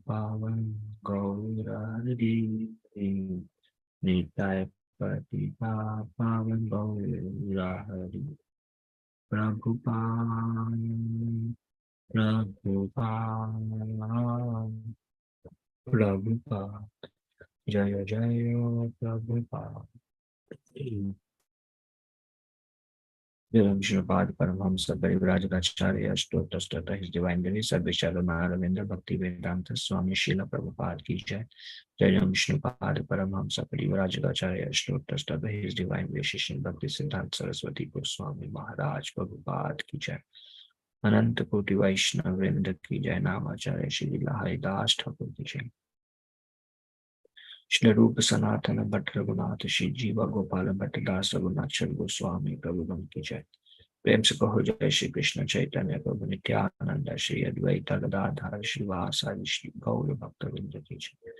पावन गौरहरि निताय पतिता पावन गौरहरि प्रभुपाद प्रभुपाद प्रभुपाद जय जय Prabhupada. Srila Paramahamsa Parivrajakacharya Stotastata His Divine Grace Sarveshwara Ravindra Bhakti Vedanta Swami Srila Prabhupada ki jai. Jai Vishnu Pada Paramahamsa Parivrajakacharya Stotastata His Divine Grace Shri Bhakti Siddhanta Saraswati Goswami Maharaj Prabhupada ki jai. Ananta Koti Vaishnava Vrinda ki jai. Namacharya Shri Haridas Thakur ki jai. Shri Rupa Sanatana Bhatt Raghunath Shri Jiva Gopala Bhatt Das Raghunath Goswami Prabhupada ki jai. प्रेम से कहो जय श्री कृष्ण चैतन्य प्रभु नित्यानंद श्री अद्वैत गदाधर श्रीवासादि श्री गौर भक्तवृंद की जय।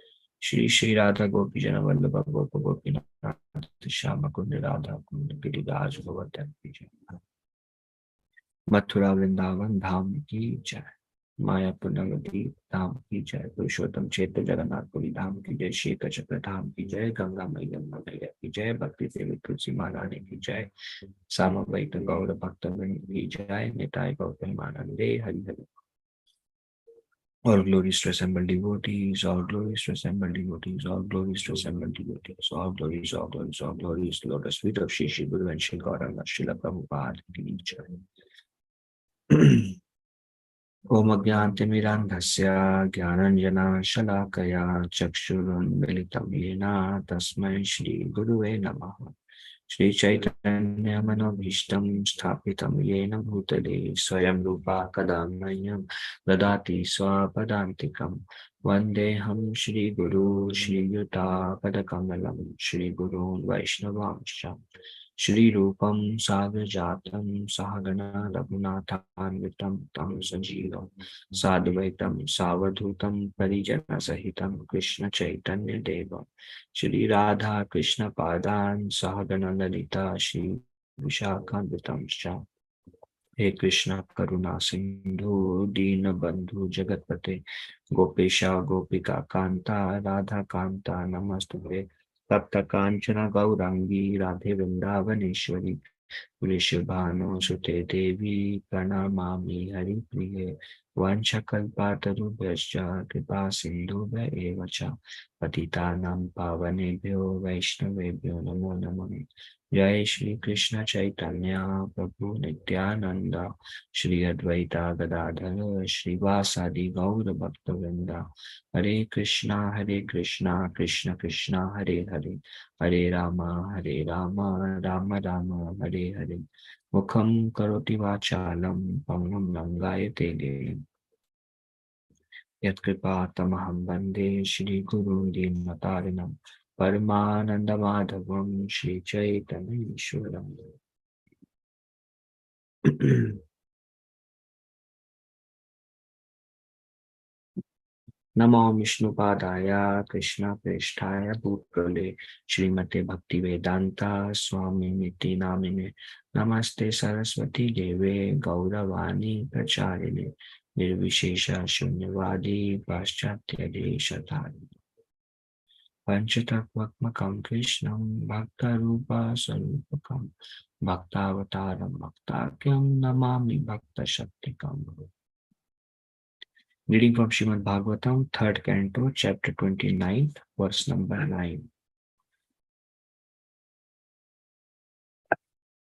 श्री श्री राधा गोपी जन वल्लभ गोप गोपीनाथ श्याम कुंड राधा कुंड गिरिराज गोवर्धन की जय। मथुरा वृंदावन धाम की जय। मायापुर नवद्वीप धाम की जय। पुरुषोत्तम क्षेत्र जगन्नाथपुरी धाम की जय। श्री कचक्र धाम की जय। गंगा मैया मैया की जय। भक्ति देवी तुलसी महारानी की जय। सामवेद गौर भक्तवृंद की जय। निताय गौर प्रेमानंदे Hari Hari. All glories to assembled devotees, all glories to assembled devotees, all glories to assembled devotees, all glories, all glories, all glories, lotus feet of Shri Shri Guru and Shri Gauranga Srila Prabhupada ki jai. Om Ajnanatimirandhasya Jnananjana Shalakaya Chakshurunmilitam Yena Tasmai Shri Guruve Namaha. Shri Chaitanya Manobhishtam Sthapitam Yena Bhutale Swayam Rupa Kadamnayam Dadati Swapadantikam Vandeham Shri Guru Shri Yuta Padakamalam Shri Guru Vaishnavamsha Shri Rupam Sagrajatam Sahagana Raghunathanvitam Tam Sanjeevam Sadvaitam Savadhutam Parijana Sahitam Krishna Chaitanya Devam Shri Radha Krishna Padan Sahagana Lalita Shri Vishakhanvitam Shah. हे कृष्णा करुणा सिंधु दीन बंधु जगतपते गोपेशा गोपिका कांता राधा कांता नमस्तुते तप्त कांचना गौरांगी राधे वृंदावनेश्वरी वृषभानुसुते देवी प्रणमामि हरिप्रिये वंशकल्पातरुभ्यश्च कृपा सिन्धुभ्य एव च पतितानां पावनेभ्यो वैष्णवेभ्यो नमो नमः। जय श्री कृष्ण चैतन्य प्रभु नित्यानंद श्री अद्वैता गदाधर श्रीवासादि गौर भक्तवृंद हरे कृष्णा कृष्ण कृष्णा हरे हरे हरे राम राम राम हरे हरे। मुखं करोति वाचालं पंगुं लंघयते गिरिं यत्कृपातमहं वन्दे श्रीगुरुं दीनतारिणं परमानन्दमाधवं श्रीचैतन्येश्वरम्। नमो विष्णुपादाय कृष्णप्रेष्ठाय भूतले श्रीमते भक्तिवेदांता स्वामिनिति नामिने नमस्ते सरस्वती देवे गौरवाणी प्रचारिणे निर्विशेष शून्यवादी पाश्चात्य देशधारिणे पंचतत्त्वात्मकं कृष्णं भक्तरूपस्वरूपकं भक्तावतारं भक्ताख्यं Namami भक्तशक्तिकम्। Reading from Srimad Bhagavatam, 3rd Canto, Chapter 29, verse number 9.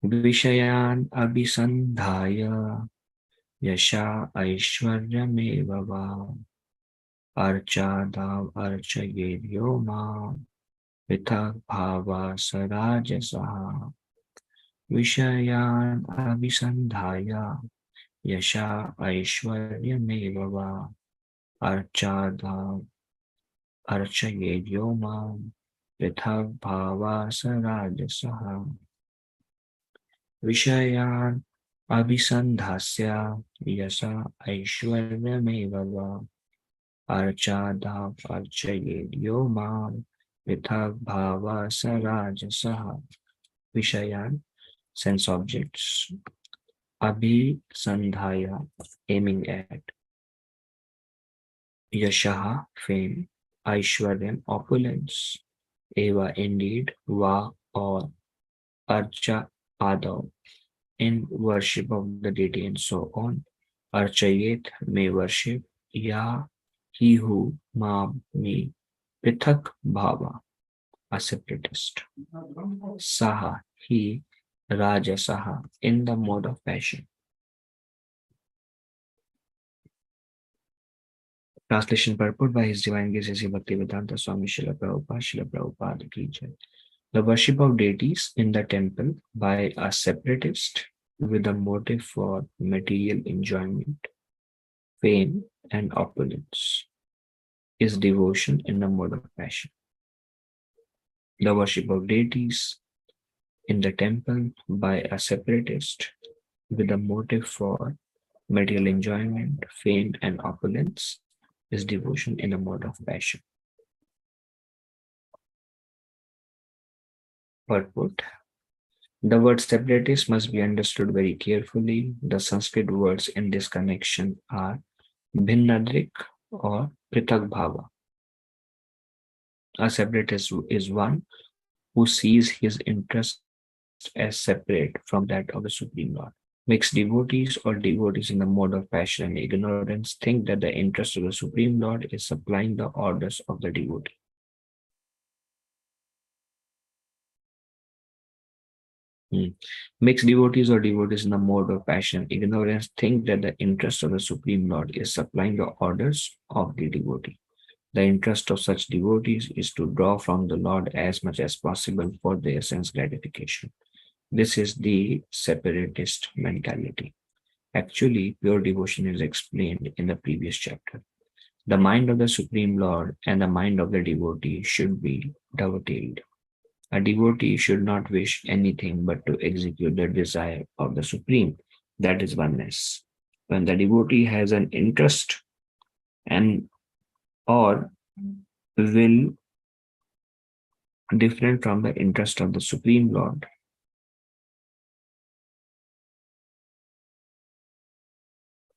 Vishayan abhisandhaya yasha aishwaryameva va archadav archayedyo ma pithak bhava sarajasaha. Vishayan abhisandhaya yasha aishwaryameva va archadav archayedyo ma pithak bhava sarajasaha. Vishayan abhisandhasya yasa aishwaryameva va archadav archayedyo mam pithak bhava sarajasaha. Vishayan, sense objects. Abhisandhaya, aiming at. Yashaha, fame, Aishwaryam, opulence, Eva, indeed, Va, or Archa, Adav, in worship of the deity, and so on. Archayet, may worship, Ya, he who, Ma, me, Pithak, Bhava, a separatist. Saha, he, Raja Saha, in the mode of passion. Translation purport by His Divine Grace A.C. Bhaktivedanta Swami Srila Prabhupada Ki Jai. The worship of deities in the temple by a separatist with a motive for material enjoyment, fame, and opulence is devotion in the mode of passion. The worship of deities in the temple by a separatist with a motive for material enjoyment, fame, and opulence is devotion in a mode of passion. Purport. The word separatist must be understood very carefully. The Sanskrit words in this connection are Bhinnadrik or Prithak Bhava. A separatist is one who sees his interest as separate from that of the Supreme Lord. Mixed devotees or devotees in the mode of passion and ignorance think that the interest of the Supreme Lord is supplying the orders of the devotee. Mixed devotees or devotees in the mode of passion and ignorance think that the interest of the Supreme Lord is supplying the orders of the devotee. The interest of such devotees is to draw from the Lord as much as possible for their sense gratification. This is the separatist mentality. Actually, pure devotion is explained in the previous chapter. The mind of the Supreme Lord and the mind of the devotee should be dovetailed. A devotee should not wish anything but to execute the desire of the Supreme. That is oneness. When the devotee has an interest and or will different from the interest of the Supreme Lord,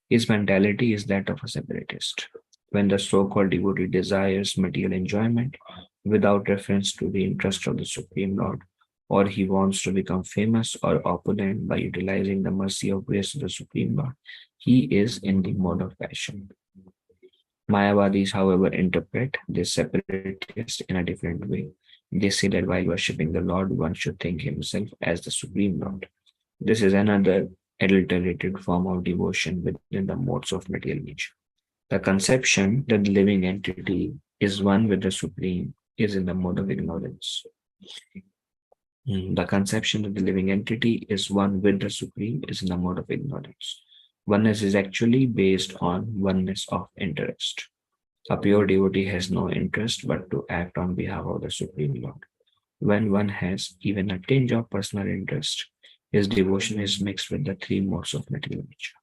his mentality is that of a separatist. When the so-called devotee desires material enjoyment without reference to the interest of the Supreme Lord, or he wants to become famous or opulent by utilizing the mercy of grace of the Supreme Lord, he is in the mode of passion. Mayavadis, however, interpret this separatist in a different way. They say that while worshipping the Lord, one should think himself as the Supreme Lord. This is another adulterated form of devotion within the modes of material nature. The conception that the living entity is one with the Supreme is in the mode of ignorance. The conception that the living entity is one with the Supreme is in the mode of ignorance. Oneness is actually based on oneness of interest. A pure devotee has no interest but to act on behalf of the Supreme Lord. When one has even a tinge of personal interest, his devotion is mixed with the three modes of material nature.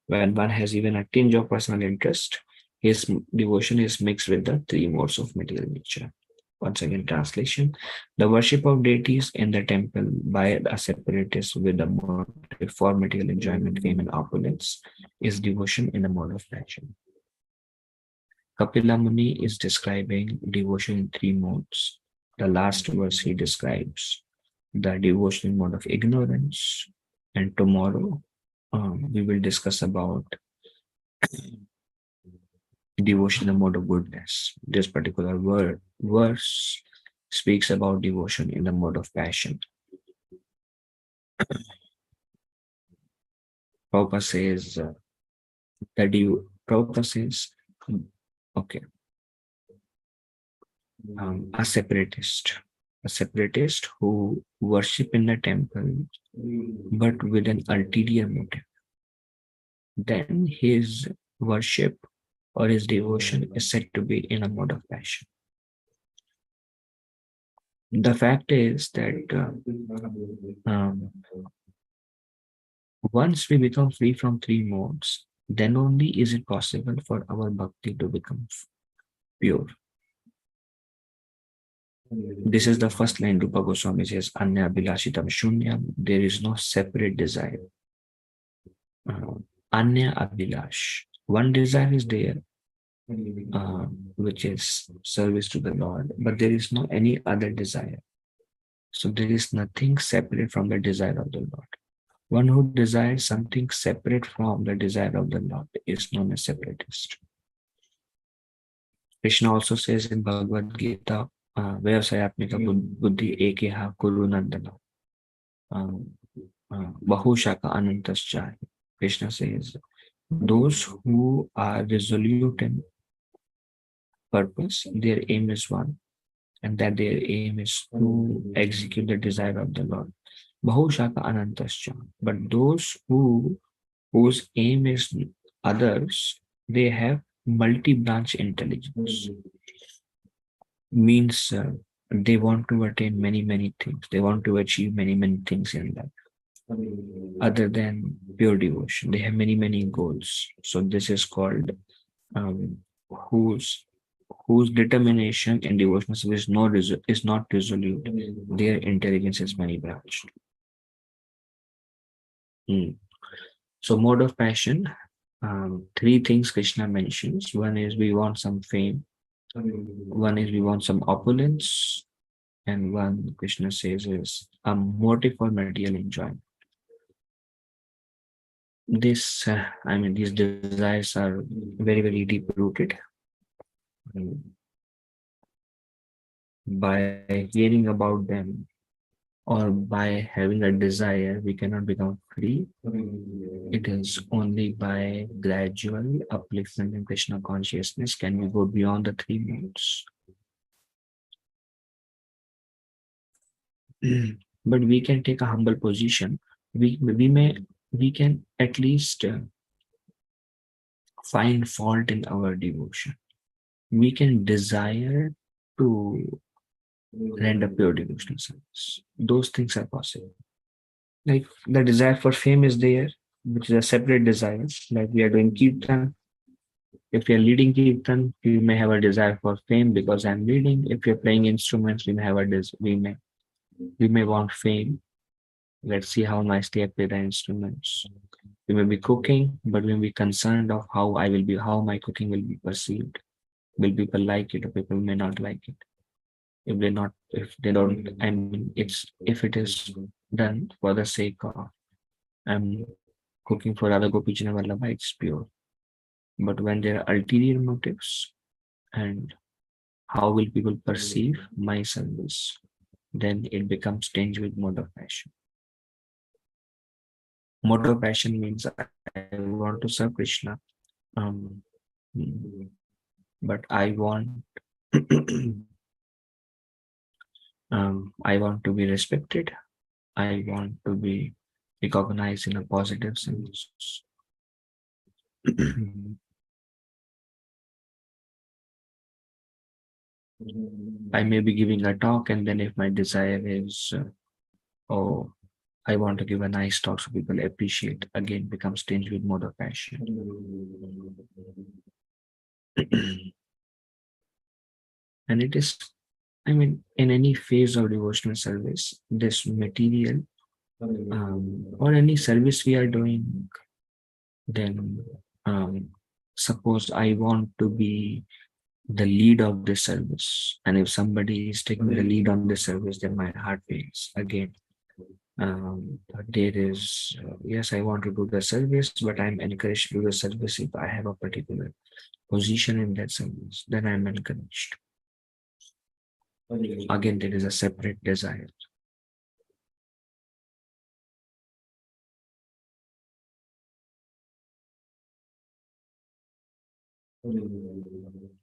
When one has even a tinge of personal interest, his devotion is mixed with the three modes of material nature. Once again, translation. The worship of deities in the temple by a separatist with the motive for material enjoyment, fame, and opulence is devotion in the mode of passion. Kapila Muni is describing devotion in three modes. The last verse he describes the devotional mode of ignorance, and tomorrow we will discuss about devotional mode of goodness. This particular verse speaks about devotion in the mode of passion. Prabhupada says Prabhupada says, okay, a separatist who worship in the temple but with an ulterior motive, then his worship or his devotion is said to be in a mode of passion. The fact is that once we become free from three modes, then only is it possible for our bhakti to become pure. This is the first line Rupa Goswami says, Anya Abhilashitam Shunyam, there is no separate desire. Anya Abhilash. One desire is there, which is service to the Lord, but there is no any other desire. So there is nothing separate from the desire of the Lord. One who desires something separate from the desire of the Lord is known as separatist. Krishna also says in Bhagavad Gita, Vyavasayatmika buddhi ekeha kuru nandana. Bahushaka anantascha. Krishna says, those who are resolute in purpose, their aim is one, and that their aim is to execute the desire of the Lord. Bahushaka anantascha. But those whose aim is others, they have multi-branch intelligence. Means they want to attain many things. They want to achieve many things in life other than pure devotion. They have many goals. So this is called um, whose whose determination in devotional service is not resolute. Their intelligence is many branched. So mode of passion, three things Krishna mentions. One is we want some fame. One is we want some opulence. And one Krishna says is a motive for material enjoyment. These desires are very deep rooted. By hearing about them or by having a desire, we cannot become free. It is only by gradual upliftment in Krishna consciousness can we go beyond the three modes. But we can take a humble position. We can at least find fault in our devotion. We can desire to render pure devotional service. Those things are possible. Like the desire for fame is there, which is a separate desire. Like we are doing kirtan. If we are leading kirtan, we may have a desire for fame because I'm leading. If you're playing instruments, we may have we may want fame. Let's see how nicely I play the instruments. We may be cooking, but we may be concerned of how my cooking will be perceived. Will people like it or people may not like it? If they don't, I mean, if it is done for the sake of, I'm cooking for Radha Gopijana Vallabha, it's pure. But when there are ulterior motives and how will people perceive my service, then it becomes tinged with mode of passion. Mode of passion means I want to serve Krishna, um, but I want to be respected. I want to be recognized in a positive sense. I may be giving a talk, and then if my desire is, oh, I want to give a nice talk so people appreciate, again becomes tinged with mode of passion. And it is, I mean, in any phase of devotional service, this material or any service we are doing, then suppose I want to be the lead of this service, and if somebody is taking the lead on this service, then my heart fails again. There is yes, I want to do the service, but I'm encouraged to do the service if I have a particular position in that service, then I'm encouraged. Again, there is a separate desire.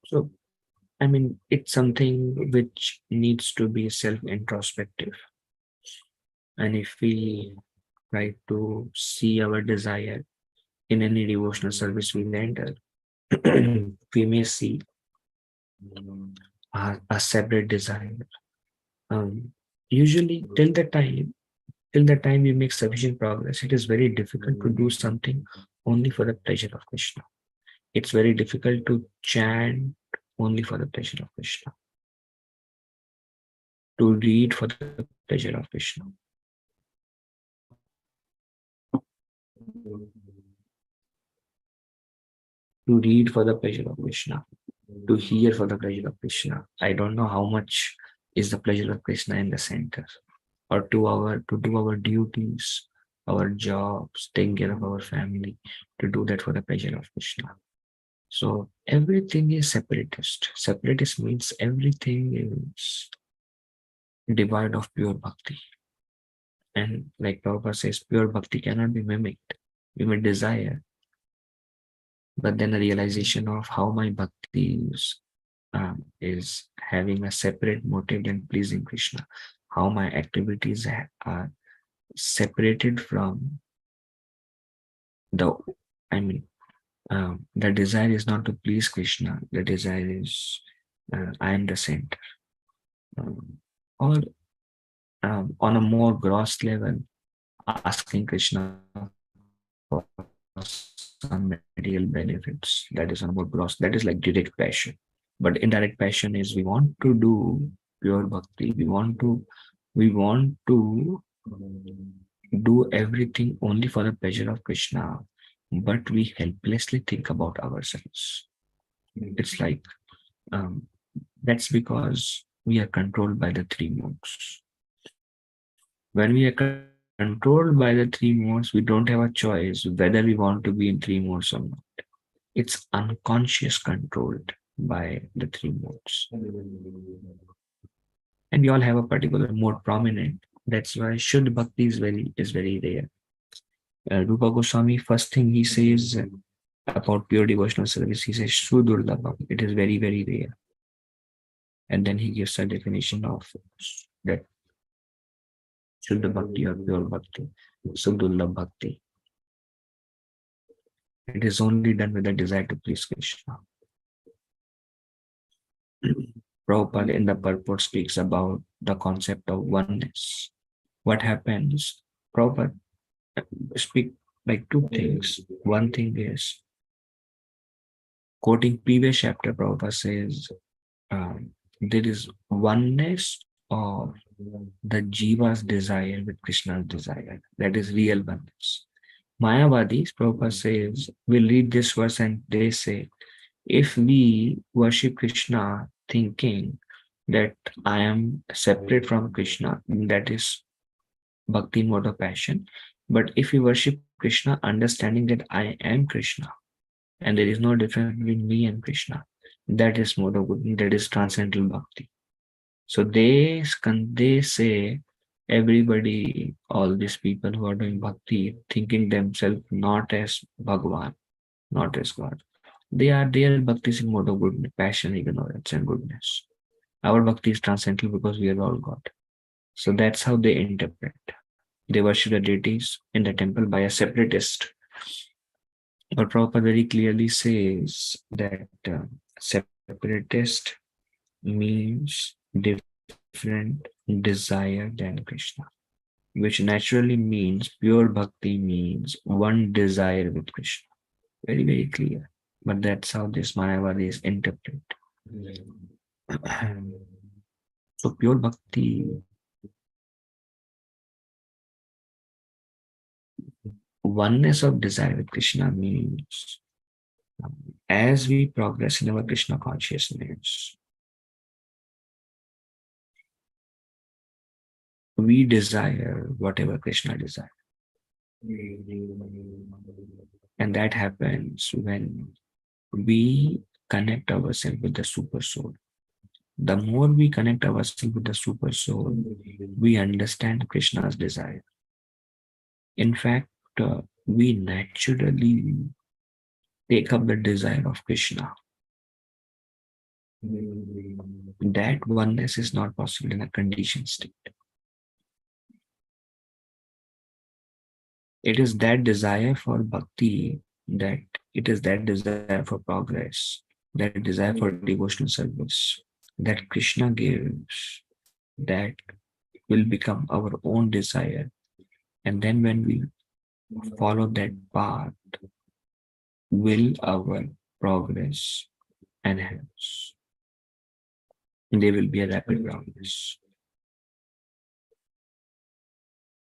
So, I mean, it's something which needs to be self-introspective. And if we try to see our desire in any devotional service we enter, we may see a separate desire. Usually, till the time we make sufficient progress, it is very difficult to do something only for the pleasure of Krishna. It's very difficult to chant only for the pleasure of Krishna, to read for the pleasure of Krishna. to read for the pleasure of Krishna, to hear for the pleasure of Krishna. I don't know how much is the pleasure of Krishna in the center, or to do our duties, our jobs, taking care of our family, to do that for the pleasure of Krishna. So everything is separatist. Separatist means everything is devoid of pure bhakti. And like Prabhupada says, pure bhakti cannot be mimicked. We may desire, but then a realization of how my bhakti is having a separate motive than pleasing Krishna, how my activities are separated from the, I mean, the desire is not to please Krishna, the desire is I am the center. Or on a more gross level, asking Krishna for some material benefits. That is on a more gross, that is like direct passion. But indirect passion is we want to do pure bhakti. We want to do everything only for the pleasure of Krishna, but we helplessly think about ourselves. It's like that's because we are controlled by the three modes. When we are controlled by the three modes, we don't have a choice whether we want to be in three modes or not. It's unconscious controlled by the three modes. And we all have a particular mode prominent. That's why Shuddha Bhakti is very rare. Rupa Goswami, first thing he says about pure devotional service, he says Sudurlabha. It is very, very rare. And then he gives a definition of that Shuddha Bhakti or pure Bhakti, Sudurlabha Bhakti. It is only done with the desire to please Krishna. Prabhupada in the purport speaks about the concept of oneness. What happens? Prabhupada speak like two things. One thing is, quoting previous chapter, Prabhupada says, there is oneness of the Jiva's desire with Krishna's desire. That is real oneness. Mayavadis, Prabhupada says, will read this verse and they say, if we worship Krishna thinking that I am separate from Krishna, that is bhakti mode of passion. But if we worship Krishna understanding that I am Krishna and there is no difference between me and Krishna, that is mode of good, that is transcendental bhakti. So they say everybody, all these people who are doing bhakti, thinking themselves not as Bhagwan, not as God. Their bhakti is in mode of goodness, passion, ignorance, and goodness. Our bhakti is transcendental because we are all God. So that's how they interpret. They worship the deities in the temple by a separatist. But Prabhupada very clearly says that separatist means different desire than Krishna, which naturally means pure bhakti means one desire with Krishna. Very, very clear. But that's how this Mayavadis interpret. So pure bhakti, oneness of desire with Krishna means as we progress in our Krishna consciousness, we desire whatever Krishna desires. And that happens when we connect ourselves with the super soul. The more we connect ourselves with the super soul, we understand Krishna's desire. In fact, we naturally take up the desire of Krishna. That oneness is not possible in a conditioned state. It is that desire for bhakti, that it is that desire for progress, that desire for devotional service that Krishna gives, that will become our own desire. And then when we follow that path, will our progress enhance. There will be a rapid progress.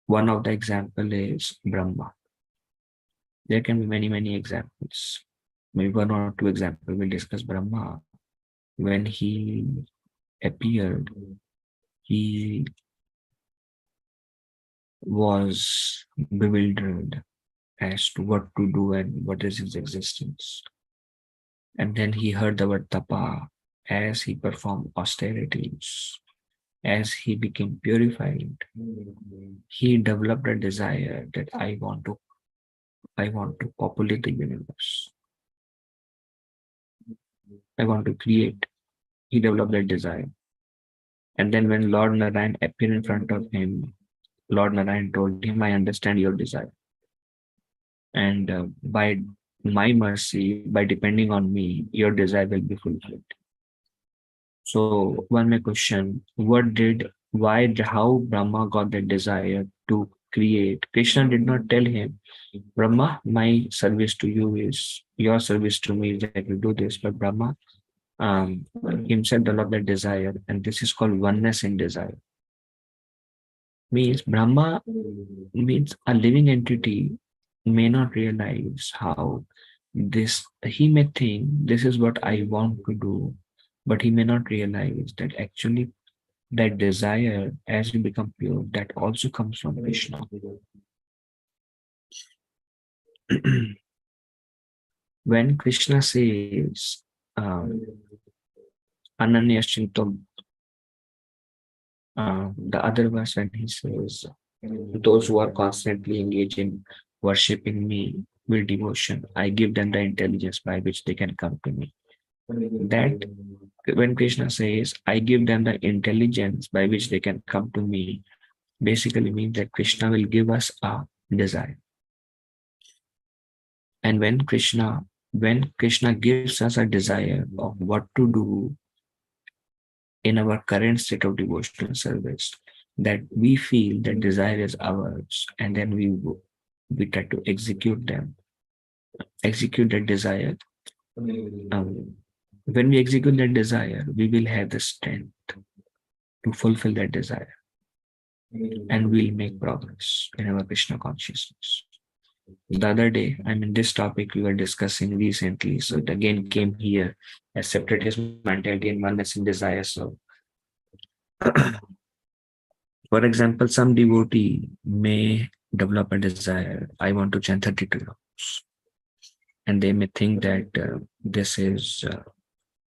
One of the example is Brahma. There can be many, many examples. maybe one or two examples we'll discuss. Brahma, when he appeared, he was bewildered as to what to do and what is his existence. And then he heard the word tapa as he performed austerities, as he became purified. He developed a desire that I want to populate the universe. I want to create. He developed that desire. And then when Lord Narayan appeared in front of him, Lord Narayan told him, I understand your desire. And by my mercy, by depending on me, your desire will be fulfilled. So one may question, how Brahma got that desire to create? Krishna did not tell him, Brahma, my service to you is, your service to me is that you do this. But Brahma himself developed that desire, and this is called oneness in desire. Means Brahma means a living entity may not realize how he may think this is what I want to do, but he may not realize that actually that desire as you become pure, that also comes from Krishna. When Krishna says, Ananyashchinto, the other verse when he says, those who are constantly engaged in worshipping me with devotion, I give them the intelligence by which they can come to me. That when Krishna says, I give them the intelligence by which they can come to me, basically means that Krishna will give us a desire. And when Krishna gives us a desire of what to do in our current state of devotional service, that we feel that desire is ours, and then we try to execute that desire. When we execute that desire, we will have the strength to fulfill that desire, and we'll make progress in our Krishna consciousness. The other day, this topic we were discussing recently, so it again came here as separatism, again oneness in desire. So, for example, some devotee may develop a desire, I want to chant 32 rounds. And they may think that this is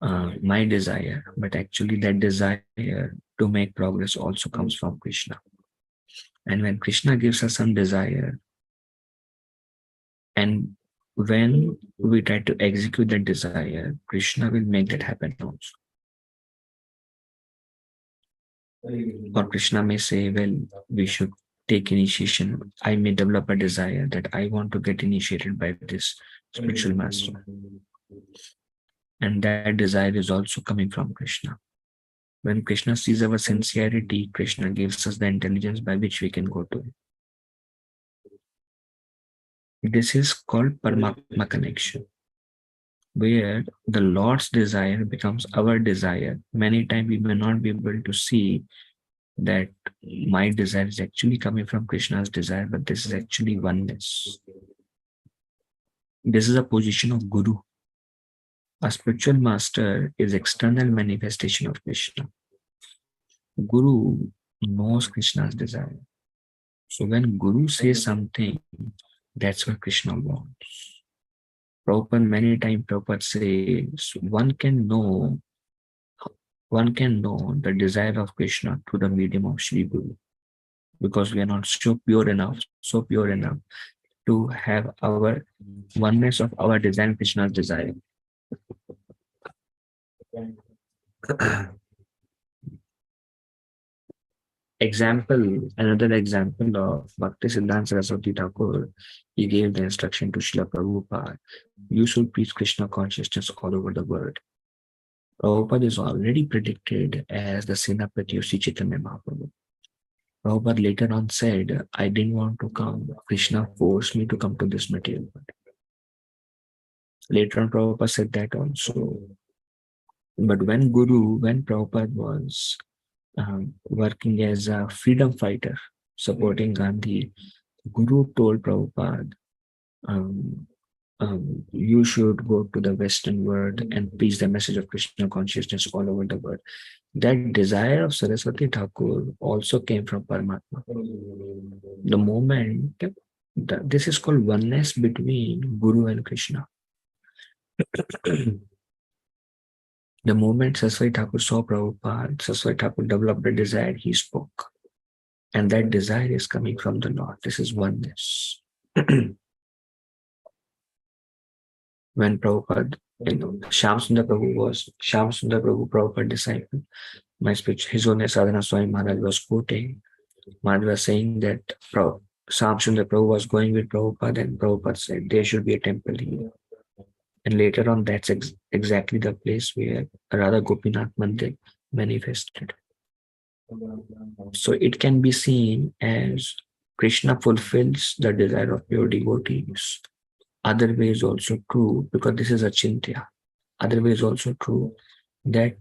my desire, but actually that desire to make progress also comes from Krishna. And when Krishna gives us some desire, and when we try to execute that desire, Krishna will make that happen also. Or Krishna may say, well, we should take initiation. I may develop a desire that I want to get initiated by this spiritual master. And that desire is also coming from Krishna. When Krishna sees our sincerity, Krishna gives us the intelligence by which we can go to it. This is called Paramatma connection, where the Lord's desire becomes our desire. Many times we may not be able to see that my desire is actually coming from Krishna's desire, but this is actually oneness. This is a position of Guru. A spiritual master is external manifestation of Krishna. Guru knows Krishna's desire. So when Guru says something, that's what Krishna wants. Prabhupada, many times Prabhupada says, one can know the desire of Krishna through the medium of Sri Guru, because we are not so pure enough to have our oneness of our desire, Krishna's desire. Another example of Bhakti Siddhanta Saraswati Thakur, he gave the instruction to Srila Prabhupada, you should preach Krishna consciousness all over the world. Prabhupada is already predicted as the Senapati of Sri Chaitanya Mahaprabhu. Prabhupada later on said, I didn't want to come. Krishna forced me to come to this material world. Later on, Prabhupada said that also. But when Prabhupada was working as a freedom fighter, supporting Gandhi, Guru told Prabhupada, you should go to the Western world and preach the message of Krishna consciousness all over the world. That desire of Saraswati Thakur also came from Paramatma. The moment this is called oneness between Guru and Krishna. The moment Saraswati Thakur saw Prabhupada, Saraswati Thakur developed a desire, he spoke. And that desire is coming from the Lord. This is oneness. When Prabhupada, Shyam Sundar Prabhu, Prabhupada disciple. My speech, His Holiness Sadhana Swami Maharaj was quoting. Maharaj was saying that Shyam Sundar Prabhu was going with Prabhupada, and Prabhupada said there should be a temple here. And later on, that's exactly the place where Radha Gopinath Mandir manifested. So it can be seen as Krishna fulfills the desire of pure devotees. Other way is also true, because this is Achintya. Other way is also true that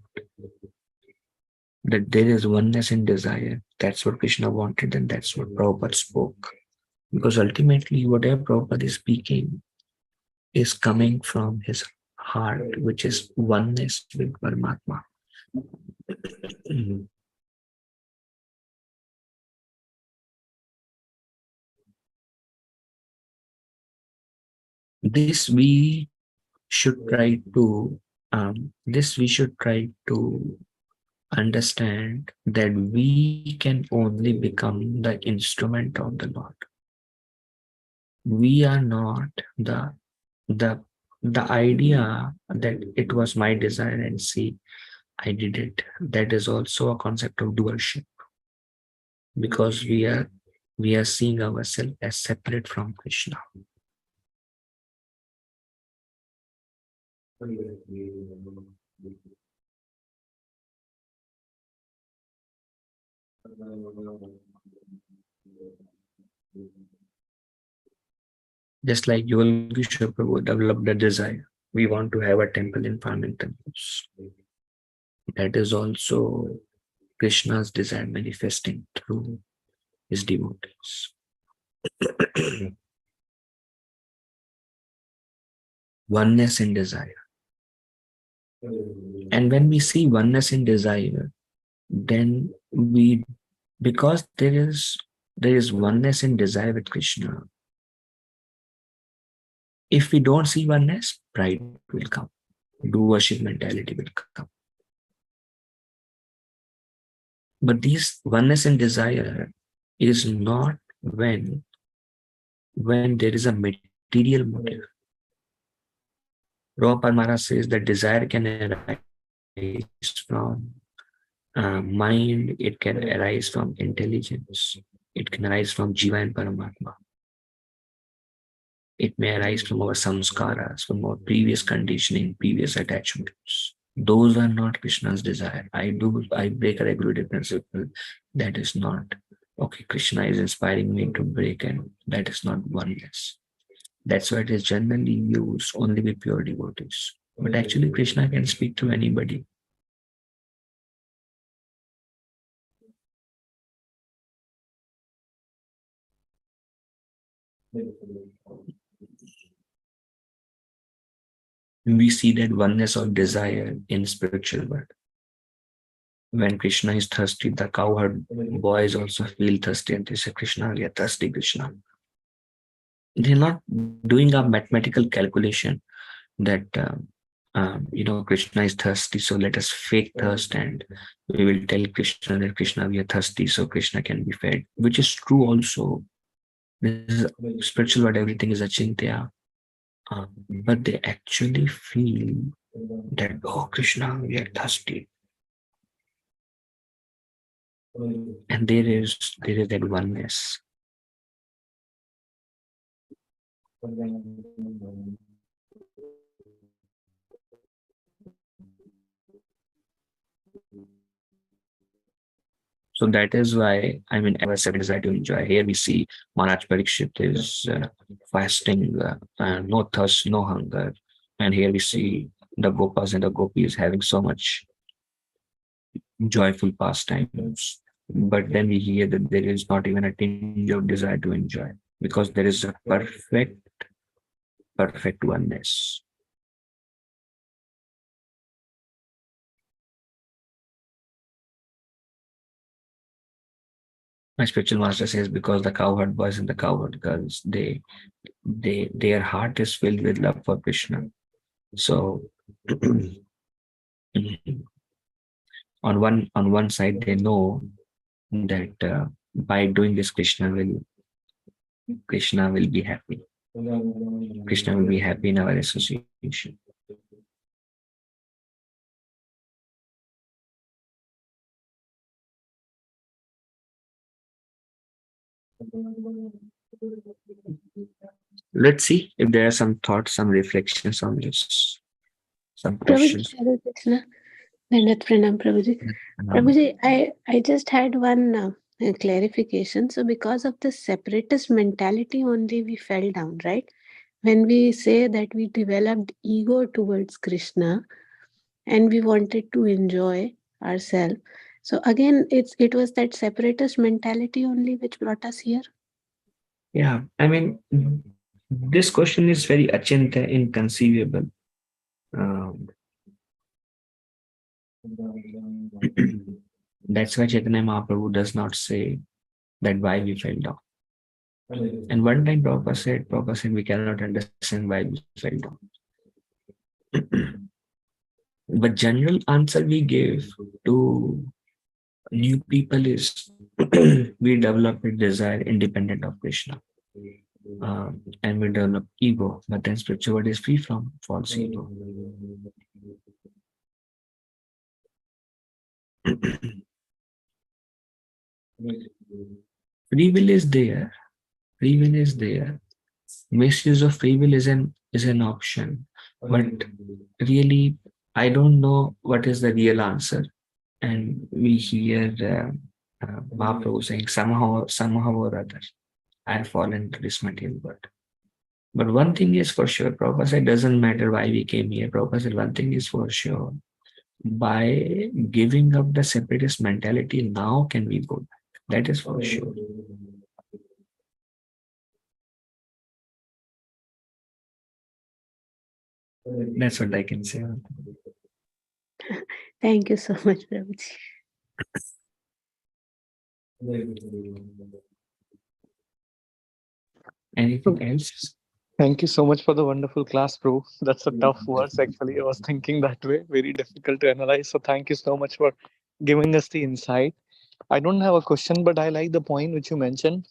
there is oneness in desire. That's what Krishna wanted, and that's what Prabhupada spoke. Because ultimately, whatever Prabhupada is speaking is coming from his heart, which is oneness with Paramatma. This we should try to understand that we can only become the instrument of the Lord. We are not the idea that it was my desire and see I did it. That is also a concept of doership, because we are seeing ourselves as separate from Krishna. Just like Yogisha Prabhu developed a desire, we want to have a temple in Farmington. That is also Krishna's desire manifesting through his devotees. Oneness in desire. And when we see oneness in desire, then because there is oneness in desire with Krishna, if we don't see oneness, pride will come, doership mentality will come. But this oneness in desire is not when there is a material motive. Prabhupada Maharaj says that desire can arise from mind, it can arise from intelligence, it can arise from Jiva and Paramatma. It may arise from our samskaras, from our previous conditioning, previous attachments. Those are not Krishna's desire. I break a regulative principle. That is not, okay, Krishna is inspiring me to break, and that is not oneness. That's why it is generally used only with pure devotees. But actually, Krishna can speak to anybody. We see that oneness of desire in spiritual world. When Krishna is thirsty, the cowherd boys also feel thirsty, and they say, Krishna, we are thirsty, Krishna. They're not doing a mathematical calculation that Krishna is thirsty, so let us fake thirst, and we will tell Krishna that Krishna, we are thirsty, so Krishna can be fed, which is true also. This is spiritual world, everything is achintya. But they actually feel that, oh, Krishna, we are thirsty. And there is that oneness. So that is why, our seven desire to enjoy. Here we see Maharaj Parikshit is fasting, no thirst, no hunger. And here we see the Gopas and the Gopis having so much joyful pastimes. But then we hear that there is not even a tinge of desire to enjoy, because there is a perfect perfect oneness. My spiritual master says, because the cowherd boys and the cowherd girls, their heart is filled with love for Krishna. So on one side they know that by doing this Krishna will be happy. Krishna will be happy in our association. Let's see if there are some thoughts, some reflections on this, some Prabhuji, questions. Hare Krishna. Dandat Pranam, Prabhuji. Um, Prabhuji, I just had one clarification. So, because of the separatist mentality only, we fell down, right? When we say that we developed ego towards Krishna and we wanted to enjoy ourselves. So again, it was that separatist mentality only which brought us here. yeah, I mean, this question is very achintya, inconceivable. Um, that's why Chaitanya Mahaprabhu does not say that why we fell down. And one time Prabhupada said, we cannot understand why we fell down. But general answer we gave to new people is we develop a desire independent of Krishna. And we develop ego, but then spirituality is free from false ego. Free will is there. Free will is there. Misuse of free will is an option, but really, I don't know what is the real answer. And we hear Mahaprabhu saying somehow or other, I have fallen into this material world. But one thing is for sure, Prabhupada said, doesn't matter why we came here. Prabhupada said, one thing is for sure. By giving up the separatist mentality, now can we go back? That is for sure. That's what I can say. Thank you so much, Prabhuji. Anything else? Thank you so much for the wonderful class, bro. That's a tough words, actually. I was thinking that way. Very difficult to analyze. So, thank you so much for giving us the insight. I don't have a question, but I like the point which you mentioned.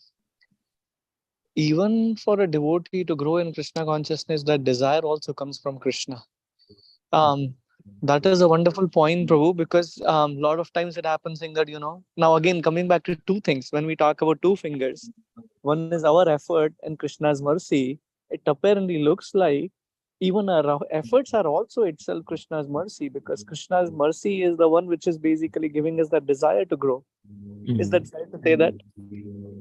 Even for a devotee to grow in Krishna consciousness, that desire also comes from Krishna. Um, that is a wonderful point, Prabhu, because a lot of times it happens in that, now again, coming back to two things, when we talk about two fingers, one is our effort and Krishna's mercy. It apparently looks like even our efforts are also itself Krishna's mercy, because Krishna's mercy is the one which is basically giving us that desire to grow. Is that fair to say that?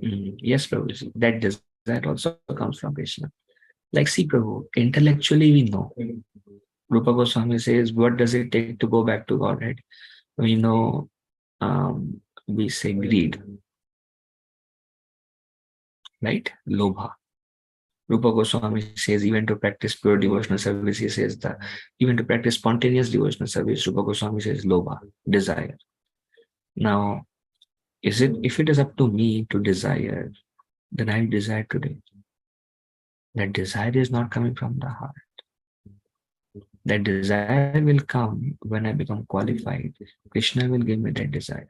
Yes, Prabhu. That desire also comes from Krishna. Like, see, Prabhu, intellectually we know. Rupa Goswami says, what does it take to go back to Godhead? We know, we say greed, right? Lobha. Rupa Goswami says, even to practice pure devotional service, he says that even to practice spontaneous devotional service, Rupa Goswami says, Lobha, desire. Now, if it is up to me to desire, then I desire today. That desire is not coming from the heart. That desire will come when I become qualified. Krishna will give me that desire.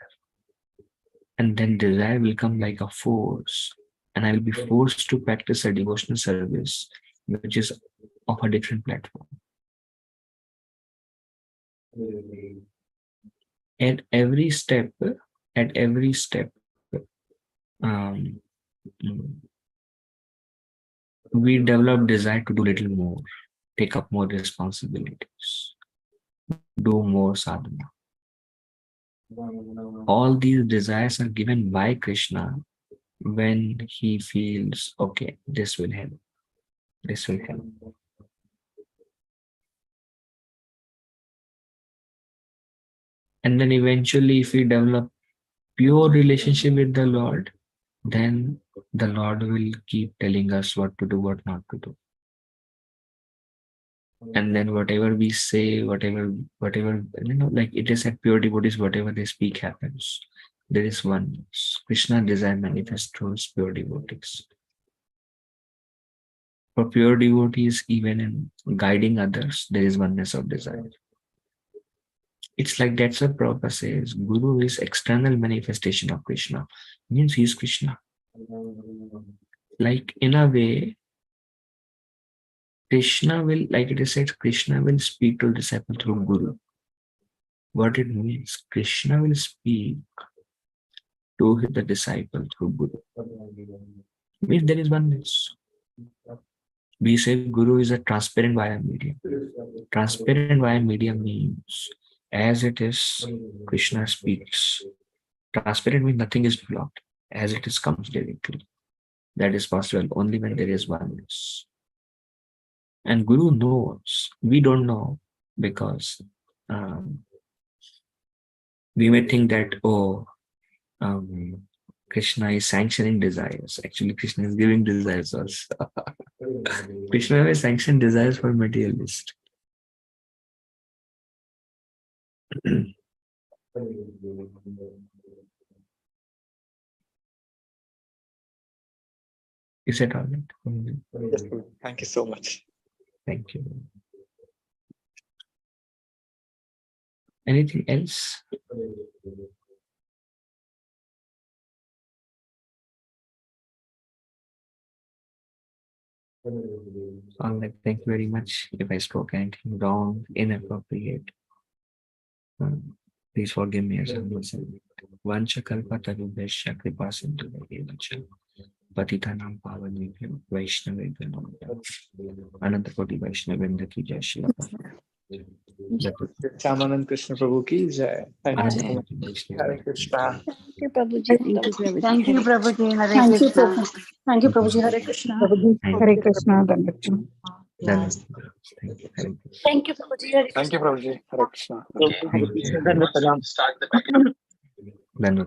And then desire will come like a force. And I will be forced to practice a devotional service, which is of a different platform. At every step, at every step, um, we develop desire to do little more, take up more responsibilities, do more sadhana. All these desires are given by Krishna when he feels, okay, this will help, this will help. And then eventually, if we develop pure relationship with the Lord, then the Lord will keep telling us what to do, what not to do. And then whatever we say, whatever, like it is at pure devotees, whatever they speak happens. There is oneness. Krishna desire manifests through pure devotees. For pure devotees, even in guiding others, there is oneness of desire. It's like that's what Prabhupada says. Guru is external manifestation of Krishna. Means he is Krishna. Like in a way, Krishna will, like it is said, Krishna will speak to the disciple through Guru. What it means, Krishna will speak to the disciple through Guru. Means there is oneness. We say Guru is a transparent via medium. Transparent via medium means as it is, Krishna speaks. Transparent means nothing is blocked. As it is, comes directly. That is possible only when there is oneness. And Guru knows. We don't know because we may think that, Krishna is sanctioning desires. Actually, Krishna is giving desires also. Krishna may sanction desires for materialist. Is that all right? Yes, Prabhu. Thank you so much. Thank you. Anything else? All right. Thank you very much. If I spoke anything wrong, inappropriate, please forgive me as I was. Vancha kalpa tarubhesha kripa sindhu vacha. Patitanam pavanebhyo vaishnavebhyo namo. Anantakoti Vaishnavendra ki jai Shri Shyamanand Krishna Prabhu ki jai. Thank you so much. Hare Krishna. Thank you, Prabhuji. Thank you, Prabhuji. Thank you, Prabhuji. Hare Thank you, Krishna. Prabhu. Thank you, Prabhuji. Hare Krishna. Prabhuji, Hare Krishna. Thank you, Prabhuji. Hare Thank you, Prabhuji. Hare Krishna. Thank you. Then with Salam. Then